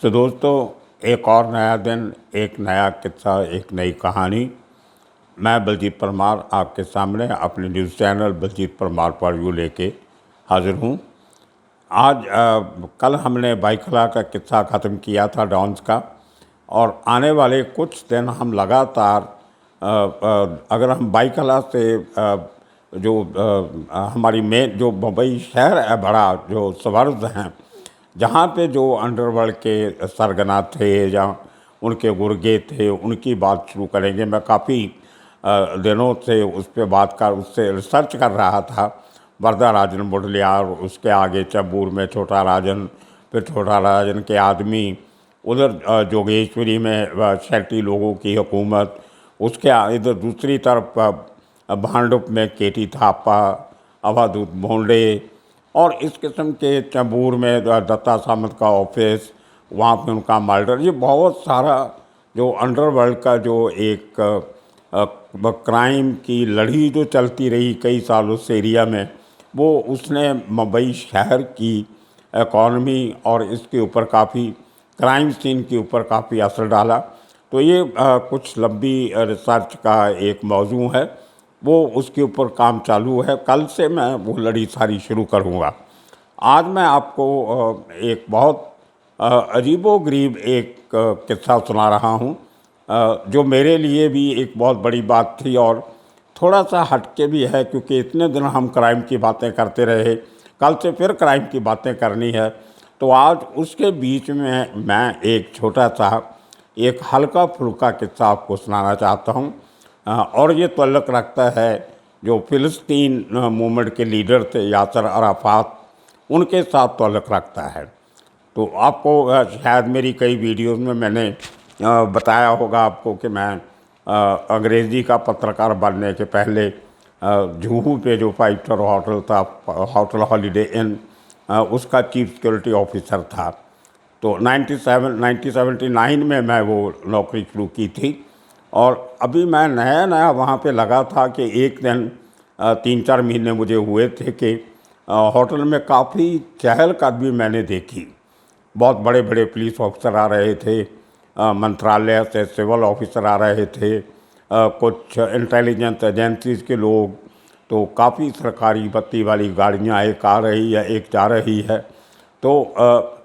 तो दोस्तों, एक और नया दिन, एक नया किस्सा, एक नई कहानी। मैं बलजीत परमार आपके सामने अपने न्यूज़ चैनल बलजीत परमार पर व्यू लेके हाजिर हूँ। आज कल हमने बाइकला का किस्सा ख़त्म किया था, डॉन्स का। और आने वाले कुछ दिन हम लगातार अगर हम बाइकला से हमारी मेन जो मुंबई शहर है बड़ा, जो सबर्ब्स हैं, जहाँ पे जो अंडरवर्ल्ड के सरगना थे या उनके गुर्गे थे, उनकी बात शुरू करेंगे। मैं काफ़ी दिनों से उस पर उससे रिसर्च कर रहा था। वरदा राजन मुडलियार, उसके आगे चैंबूर में छोटा राजन, फिर छोटा राजन के आदमी, उधर जोगेश्वरी में शेट्टी लोगों की हुकूमत, उसके इधर दूसरी तरफ भांडुप में केटी थापा, अवधूत भोंडे, और इस किस्म के चैंबूर में दत्ता सामंत का ऑफिस, वहाँ पे उनका मर्डर। ये बहुत सारा जो अंडरवर्ल्ड का जो एक क्राइम की लड़ी जो चलती रही कई सालों से एरिया में, वो उसने मुंबई शहर की इकॉनमी और इसके ऊपर काफ़ी, क्राइम सीन के ऊपर काफ़ी असर डाला। तो ये कुछ लंबी रिसर्च का एक मौजू है, वो उसके ऊपर काम चालू है। कल से मैं वो लड़ी सारी शुरू करूँगा। आज मैं आपको एक बहुत अजीबोगरीब एक किस्सा सुना रहा हूँ, जो मेरे लिए भी एक बहुत बड़ी बात थी और थोड़ा सा हटके भी है, क्योंकि इतने दिन हम क्राइम की बातें करते रहे। कल से फिर क्राइम की बातें करनी है, तो आज उसके बीच में मैं एक छोटा सा, एक हल्का फुल्का किस्सा आपको सुनाना चाहता हूँ। और ये तल्लुक़ रखता है जो फ़िलिस्तीन मूवमेंट के लीडर थे यासर अराफात, उनके साथ तल्लुक़ रखता है। तो आपको शायद मेरी कई वीडियोज़ में मैंने बताया होगा आपको कि मैं अंग्रेज़ी का पत्रकार बनने के पहले जुहू पे जो 5 स्टार होटल था, होटल हॉलीडे इन, उसका चीफ सिक्योरिटी ऑफिसर था। तो 1979 में मैं वो नौकरी शुरू की थी। और अभी मैं नया नया वहाँ पे लगा था कि एक दिन 3-4 महीने मुझे हुए थे कि होटल में काफ़ी चहलकदमी मैंने देखी। बहुत बड़े बड़े पुलिस ऑफिसर आ रहे थे, मंत्रालय से सिविल ऑफिसर आ रहे थे, कुछ इंटेलिजेंस एजेंसीज के लोग। तो काफ़ी सरकारी बत्ती वाली गाड़ियाँ एक आ रही है, एक जा रही है। तो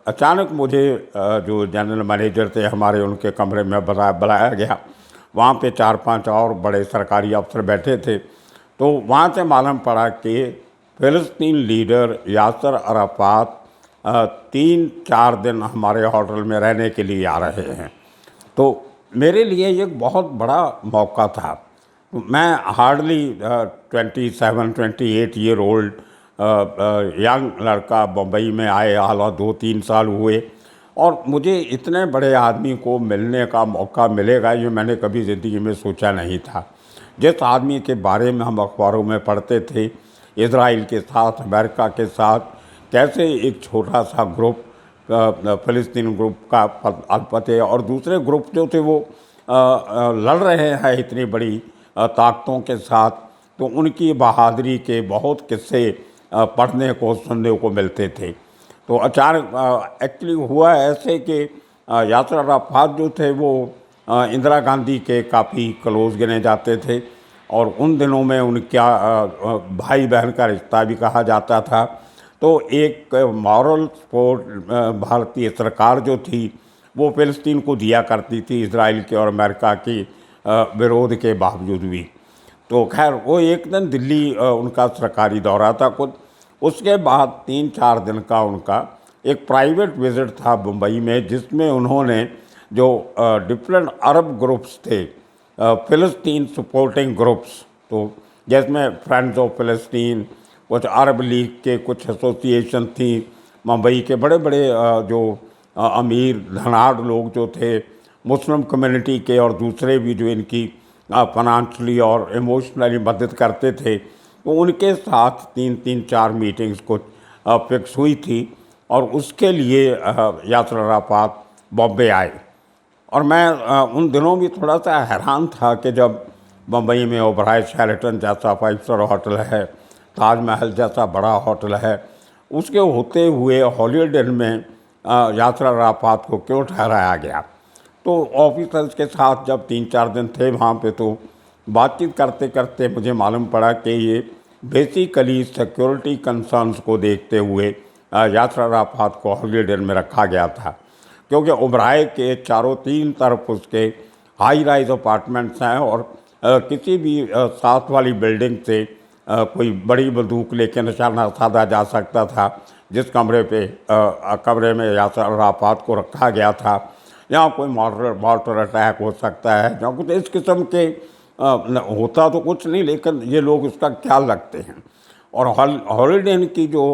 अचानक मुझे जो जनरल मैनेजर थे हमारे, उनके कमरे में बुलाया गया। वहाँ पे 4-5 और बड़े सरकारी अफसर बैठे थे। तो वहाँ से मालूम पड़ा कि फ़िलिस्तीन लीडर यासर अराफात 3-4 दिन हमारे होटल में रहने के लिए आ रहे हैं। तो मेरे लिए ये एक बहुत बड़ा मौका था। मैं हार्डली 27-28 ईयर ओल्ड यंग लड़का मुंबई में आए, हालांकि 2-3 साल हुए, और मुझे इतने बड़े आदमी को मिलने का मौका मिलेगा ये मैंने कभी ज़िंदगी में सोचा नहीं था। जिस आदमी के बारे में हम अखबारों में पढ़ते थे, इजराइल के साथ, अमेरिका के साथ कैसे एक छोटा सा ग्रुप, फ़िलिस्तीन ग्रुप का अलपते, और दूसरे ग्रुप जो थे वो लड़ रहे हैं इतनी बड़ी ताकतों के साथ, तो उनकी बहादुरी के बहुत किस्से पढ़ने को, सुनने को मिलते थे। तो अचानक एक्चुअली हुआ ऐसे कि यासर अराफात जो थे वो इंदिरा गांधी के काफ़ी क्लोज गिने जाते थे, और उन दिनों में उनका भाई बहन का रिश्ता भी कहा जाता था। तो एक मॉरल सपोर्ट भारतीय सरकार जो थी वो फ़िलिस्तीन को दिया करती थी, इजराइल के और अमेरिका की विरोध के बावजूद भी। तो खैर वो एक दिन दिल्ली उनका सरकारी दौरा था कुछ, उसके बाद 3-4 दिन का उनका एक प्राइवेट विज़िट था मुंबई में, जिसमें उन्होंने जो डिफरेंट अरब ग्रुप्स थे, फ़िलिस्तीन सपोर्टिंग ग्रुप्स, तो जिसमें फ्रेंड्स ऑफ फ़िलिस्तीन, कुछ अरब लीग के कुछ एसोसिएशन थी, मुंबई के बड़े बड़े जो अमीर धनाढ़ लोग जो थे, मुस्लिम कम्युनिटी के, और दूसरे भी जो इनकी फाइनेंशियली और इमोशनली मदद करते थे, तो उनके साथ 3-4 मीटिंग्स कुछ फिक्स हुई थी। और उसके लिए यासर अराफात बॉम्बे आए। और मैं उन दिनों भी थोड़ा सा हैरान था कि जब मुंबई में ओबराय शेरेटन जैसा 5 स्टार होटल है, ताजमहल जैसा बड़ा होटल है, उसके होते हुए हॉलीडे इन में यासर अराफात को क्यों ठहराया गया। तो ऑफिसर्स के साथ जब 3-4 दिन थे वहाँ पे, तो बातचीत करते करते मुझे मालूम पड़ा कि ये बेसिकली सिक्योरिटी कंसर्न्स को देखते हुए यासर अराफात को हॉलीडे में रखा गया था, क्योंकि ओबराय के चारों 3 तरफ उसके हाई राइज अपार्टमेंट्स हैं और किसी भी साथ वाली बिल्डिंग से कोई बड़ी बंदूक लेके निशाना साधा जा सकता था। जिस कमरे में यासर अराफात को रखा गया था, यहाँ कोई मॉर्टर अटैक हो सकता है, जहाँ कुछ इस किस्म के होता तो कुछ नहीं, लेकिन ये लोग उसका ख्याल रखते हैं। और हॉलीडे की जो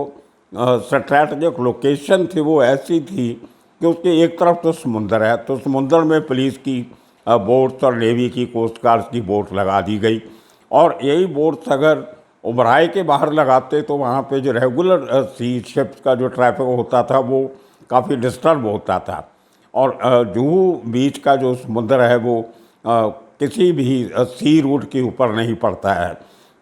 स्ट्रैटेजिक लोकेशन थी वो ऐसी थी कि उसके एक तरफ तो समुंदर है, तो समुंदर में पुलिस की बोट्स और नेवी की, कोस्ट गार्ड की बोट लगा दी गई। और यही बोट्स अगर ओबराय के बाहर लगाते तो वहाँ पे जो रेगुलर सी शिप्स का जो ट्रैफिक होता था वो काफ़ी डिस्टर्ब होता था। और जुहू बीच का जो समुंदर है वो किसी भी सी रूट के ऊपर नहीं पड़ता है,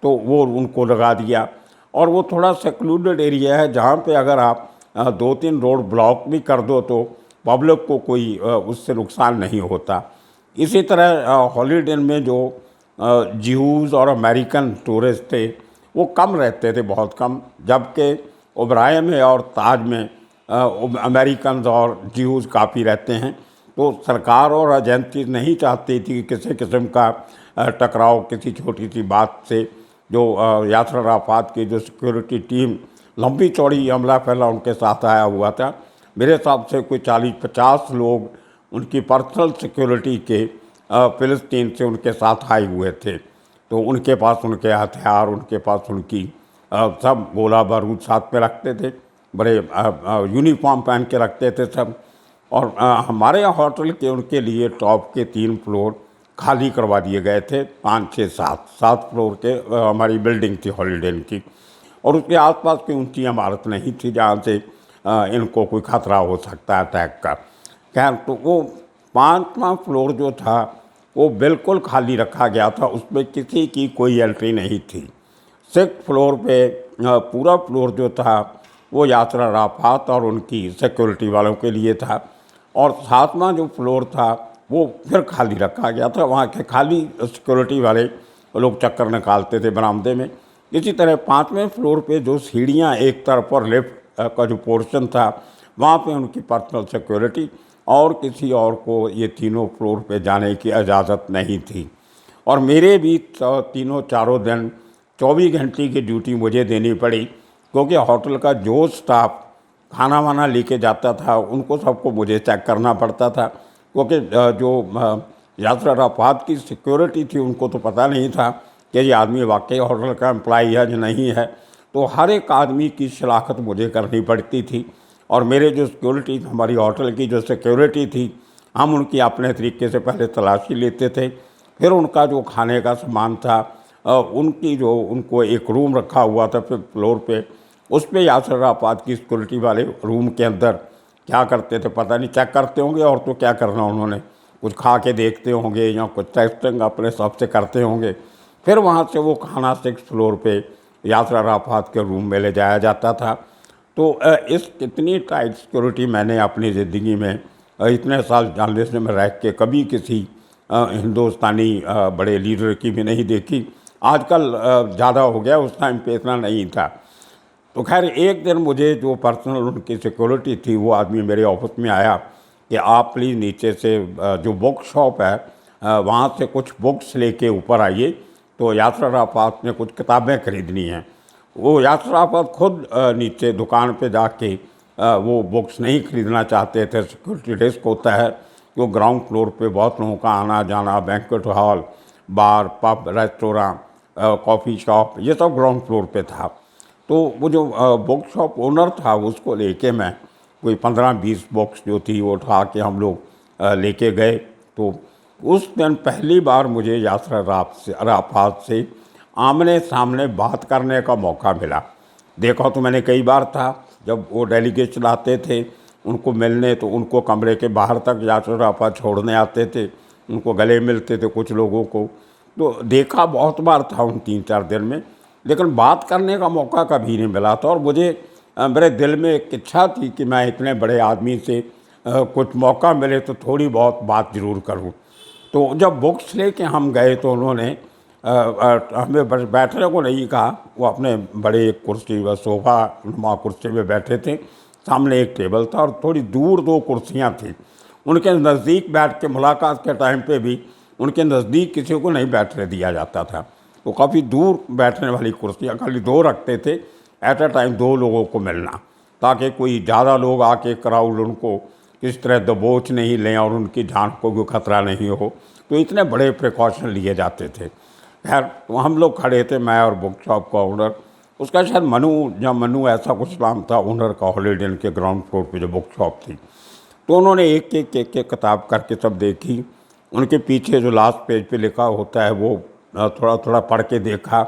तो वो उनको लगा दिया। और वो थोड़ा सेक्लूडेड एरिया है जहाँ पे अगर आप 2-3 रोड ब्लॉक भी कर दो तो पब्लिक को कोई उससे नुकसान नहीं होता। इसी तरह हॉलीडे में जो ज्यूज़ और अमेरिकन टूरिस्ट थे वो कम रहते थे, बहुत कम, जबकि ओबराय में और ताज में अमेरिकन और ज्यूज़ काफ़ी रहते हैं। तो सरकार और एजेंसी नहीं चाहती थी कि किसी किस्म का टकराव किसी छोटी सी बात से। जो यासर अराफात की जो सिक्योरिटी टीम लंबी चौड़ी अमला फैला उनके साथ आया हुआ था, मेरे हिसाब से कोई 40-50 लोग उनकी पर्सनल सिक्योरिटी के फ़िलिस्तीन से उनके साथ आए हुए थे। तो उनके पास उनके हथियार, उनके पास उनकी सब गोला बारूद साथ में रखते थे, बड़े यूनिफॉर्म पहन के रखते थे सब। और हमारे होटल के उनके लिए टॉप के 3 फ्लोर खाली करवा दिए गए थे, 5-6-7 फ्लोर के हमारी बिल्डिंग थी हॉलीडे की। और उसके आसपास कोई ऊंची इमारत नहीं थी जहाँ से इनको कोई खतरा हो सकता है अटैक का। खैर, तो वो 5वां फ्लोर जो था वो बिल्कुल खाली रखा गया था, उसमें किसी की कोई एंट्री नहीं थी। 6th फ्लोर पे पूरा फ्लोर जो था वो यासर अराफात और उनकी सिक्योरिटी वालों के लिए था। और 7वां जो फ्लोर था वो फिर खाली रखा गया था, वहाँ के खाली सिक्योरिटी वाले लोग चक्कर निकालते थे बरामदे में। इसी तरह 5वें फ्लोर पे जो सीढ़ियाँ एक तरफ और लिफ्ट का जो पोर्शन था वहाँ पे उनकी पर्सनल सिक्योरिटी, और किसी और को ये तीनों फ्लोर पे जाने की इजाज़त नहीं थी। और मेरे भी तीनों चारों दिन 24 घंटे की ड्यूटी मुझे देनी पड़ी, क्योंकि होटल का जो स्टाफ खाना वाना लेके जाता था उनको सबको मुझे चेक करना पड़ता था, क्योंकि जो यासर अराफात की सिक्योरिटी थी उनको तो पता नहीं था कि ये आदमी वाकई होटल का एम्प्लॉई है या नहीं है। तो हर एक आदमी की शनाख्त मुझे करनी पड़ती थी। और मेरे जो सिक्योरिटी, हमारी होटल की जो सिक्योरिटी थी, हम उनकी अपने तरीके से पहले तलाशी लेते थे, फिर उनका जो खाने का सामान था उनको एक रूम रखा हुआ था फिर फ्लोर पे, उस पर यासर अराफात की सिक्योरिटी वाले रूम के अंदर क्या करते थे पता नहीं, चेक करते होंगे और तो क्या करना उन्होंने, कुछ खा के देखते होंगे या कुछ टेस्टिंग अपने हिसाब से करते होंगे। फिर वहाँ से वो खाना 6th फ्लोर पे यासर अराफात के रूम में ले जाया जाता था। तो इस इतनी टाइट सिक्योरिटी मैंने अपनी ज़िंदगी में इतने साल जर्नलिज्म में रह के कभी किसी हिंदुस्तानी बड़े लीडर की भी नहीं देखी। आजकल ज़्यादा हो गया, उस टाइम पे इतना नहीं था। तो खैर, एक दिन मुझे जो पर्सनल उनकी सिक्योरिटी थी वो आदमी मेरे ऑफिस में आया कि आप प्लीज़ नीचे से जो बुक शॉप है वहाँ से कुछ बुक्स लेके ऊपर आइए, तो यासर अराफात ने कुछ किताबें खरीदनी हैं। वो यासर अराफात खुद नीचे दुकान पे जाके वो बुक्स नहीं खरीदना चाहते थे। सिक्योरिटी डेस्क होता है जो ग्राउंड फ्लोर पे बहुत लोगों का आना जाना, बैंक्वेट हॉल, बार, पब, रेस्टोरेंट, कॉफ़ी शॉप, ये सब ग्राउंड फ्लोर पे था। तो वो जो बुक शॉप ओनर था उसको लेके मैं कोई 15-20 बुक्स जो थी वो उठा के हम लोग लेके गए। तो उस दिन पहली बार मुझे यासर अराफात से आमने सामने बात करने का मौका मिला। देखा तो मैंने कई बार था, जब वो डेलीगेशन आते थे उनको मिलने, तो उनको कमरे के बाहर तक यासर अराफात छोड़ने आते थे, उनको गले मिलते थे कुछ लोगों को। तो देखा बहुत बार था उन 3-4 दिन में, लेकिन बात करने का मौका कभी नहीं मिला था। और मुझे मेरे दिल में एक इच्छा थी कि मैं इतने बड़े आदमी से कुछ मौका मिले तो थोड़ी बहुत बात ज़रूर करूं। तो जब बुक्स लेके हम गए तो उन्होंने हमें बैठने को नहीं कहा। वो अपने बड़े एक कुर्सी व सोफ़ा नुमा कुर्सी में बैठे थे, सामने एक टेबल था और थोड़ी दूर दो कुर्सियां थी। उनके नज़दीक बैठ के मुलाकात के टाइम पे भी उनके नज़दीक किसी को नहीं बैठने दिया जाता था। तो काफ़ी दूर बैठने वाली कुर्सियाँ खाली दो रखते थे, एट अ टाइम दो लोगों को मिलना, ताकि कोई ज़्यादा लोग आके क्राउड उनको किस तरह दबोच नहीं लें और उनकी जान को भी खतरा नहीं हो। तो इतने बड़े प्रिकॉशन लिए जाते थे। खैर, तो हम लोग खड़े थे, मैं और बुक शॉप का ओनर, उसका शायद मनु या मनु ऐसा कुछ नाम था ओनर का, हॉलीडे इन के ग्राउंड फ्लोर पे जो बुक शॉप थी। तो उन्होंने एक किताब करके सब देखी। उनके पीछे जो लास्ट पेज पे लिखा होता है वो थोड़ा थोड़ा पढ़ के देखा।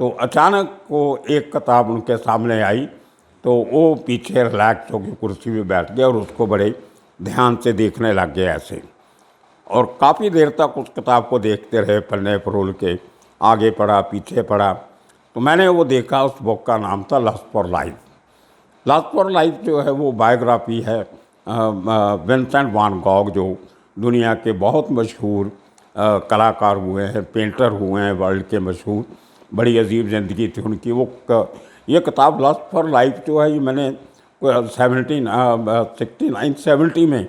तो अचानक वो एक किताब उनके सामने आई, तो वो पीछे रिलैक्स होकर कुर्सी पे बैठ गए और उसको बड़े ध्यान से देखने लग गए ऐसे। और काफ़ी देर तक उस किताब को देखते रहे, पन्ने फरोल के, आगे पढ़ा पीछे पढ़ा। तो मैंने वो देखा, उस बुक का नाम था lust for life. Lust for life जो है वो बायोग्राफी है विंसेंट वान गॉग, जो दुनिया के बहुत मशहूर कलाकार हुए हैं, पेंटर हुए हैं, वर्ल्ड के मशहूर। बड़ी अजीब ज़िंदगी थी उनकी। ये किताब लस्ट फॉर लाइफ जो है ये मैंने 69-70 में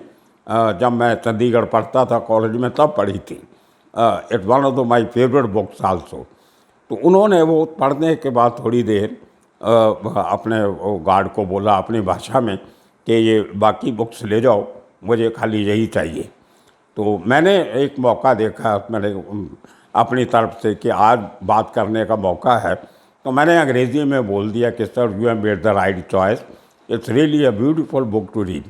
जब मैं चंडीगढ़ पढ़ता था कॉलेज में तब पढ़ी थी। It's one of the my favourite books also. तो उन्होंने वो पढ़ने के बाद थोड़ी देर अपने गार्ड को बोला अपनी भाषा में कि ये बाकी बुक्स ले जाओ, मुझे खाली यही चाहिए। तो मैंने एक मौका देखा, मैंने अपनी तरफ से कि आज बात करने का मौका है, तो मैंने अंग्रेज़ी में बोल दिया कि sir you have made the right choice, it's really a beautiful book to read.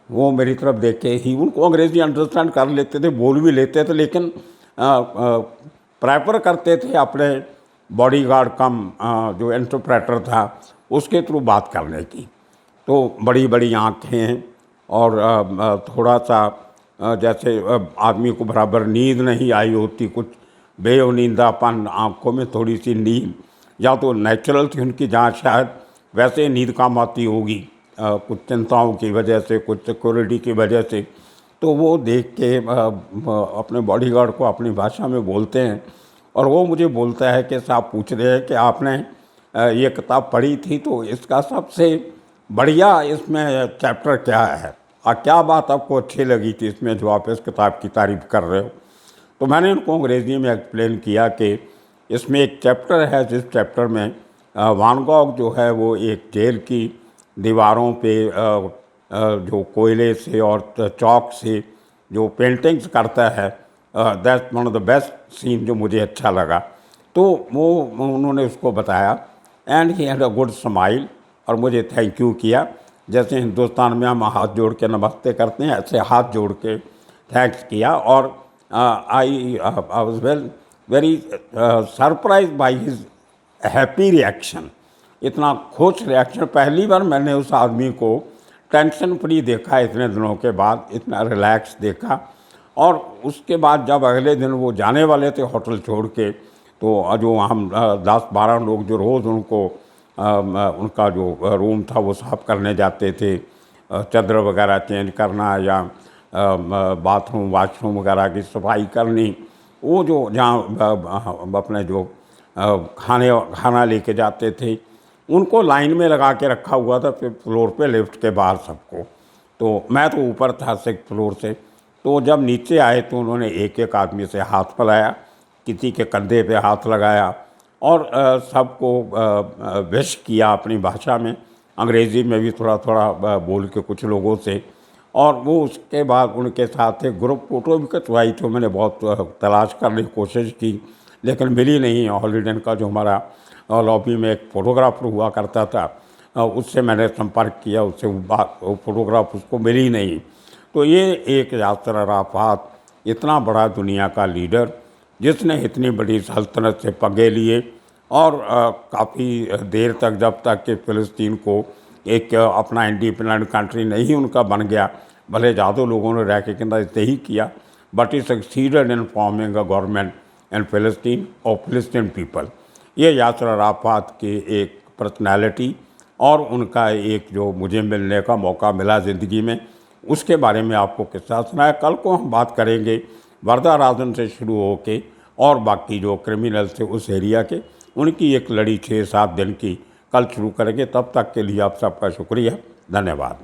वो मेरी तरफ देख के ही, उनको अंग्रेज़ी अंडरस्टैंड कर लेते थे, बोल भी लेते थे, लेकिन प्रेफर करते थे अपने बॉडीगार्ड कम जो इंटरप्रेटर था उसके थ्रू बात करने की। तो बड़ी बड़ी आँखें और थोड़ा सा जैसे आदमी को बराबर नींद नहीं आई होती, कुछ बेनींदापन, आँखों में थोड़ी सी नींद, या तो नेचुरल थी उनकी जाँच, शायद वैसे नींद काम आती होगी कुछ चिंताओं की वजह से, कुछ सिक्योरिटी की वजह से। तो वो देख के अपने बॉडीगार्ड को अपनी भाषा में बोलते हैं और वो मुझे बोलता है कि साहब पूछ रहे हैं कि आपने ये किताब पढ़ी थी, तो इसका सबसे बढ़िया इसमें चैप्टर क्या है और क्या बात आपको अच्छी लगी थी इसमें जो आप इस किताब की तारीफ़ कर रहे हो। तो मैंने उनको अंग्रेज़ी में एक्सप्लेन किया कि इसमें एक चैप्टर है जिस चैप्टर में वान गॉग जो है वो एक जेल की दीवारों पे जो कोयले से और चौक से जो पेंटिंग्स करता है, that's one of the best scene जो मुझे अच्छा लगा। तो वो उन्होंने उसको बताया and he had a good smile और मुझे थैंक यू किया। जैसे हिंदुस्तान में हम हाथ जोड़ के नमस्ते करते हैं, ऐसे हाथ जोड़ के थैंक्स किया। और I was very surprise by his happy reaction. इतना खुश रिएक्शन पहली बार मैंने उस आदमी को टेंशन फ्री देखा, इतने दिनों के बाद इतना रिलैक्स देखा। और उसके बाद जब अगले दिन वो जाने वाले थे होटल छोड़ के, तो जो हम 10-12 लोग जो रोज़ उनको उनका जो रूम था वो साफ़ करने जाते थे, चादर वगैरह चेंज करना या बाथरूम वाशरूम वगैरह की सफाई करनी, वो जो जहाँ अपने जो खाना लेके जाते थे उनको लाइन में लगा के रखा हुआ था फिर फ्लोर पे लिफ्ट के बाहर सबको। तो मैं तो ऊपर था 6th फ्लोर से। तो जब नीचे आए तो उन्होंने एक एक आदमी से हाथ फैलाया, किसी के कंधे पे हाथ लगाया और सबको विश किया अपनी भाषा में, अंग्रेज़ी में भी थोड़ा थोड़ा बोल के कुछ लोगों से। और वो उसके बाद उनके साथ एक ग्रुप फ़ोटो भी खिंचवाई थी। मैंने बहुत तलाश करने की कोशिश की लेकिन मिली नहीं। हॉलीडे का जो हमारा लॉबी में एक फ़ोटोग्राफर हुआ करता था उससे मैंने संपर्क किया, उससे वो फ़ोटोग्राफ उसको मिली नहीं। तो ये एक यासर अराफात, इतना बड़ा दुनिया का लीडर जिसने इतनी बड़ी सल्तनत से पंगे लिए और काफ़ी देर तक, जब तक कि फ़िलिस्तीन को एक अपना इंडिपेंडेंट कंट्री नहीं उनका बन गया, भले ज़्यादा लोगों ने रह के कहना ही किया, but he succeeded in forming a government in Palestine और फ़िलिस्तीन पीपल। ये यासर अराफात की एक पर्सनैलिटी और उनका एक जो मुझे मिलने का मौका मिला ज़िंदगी में, उसके बारे में आपको किस्सा सुनाया। कल को हम बात करेंगे वरदाराजन से शुरू होके और बाकी जो क्रिमिनल थे उस एरिया के, उनकी एक लड़ी 6-7 दिन की कल शुरू करेंगे। तब तक के लिए आप सबका शुक्रिया, धन्यवाद।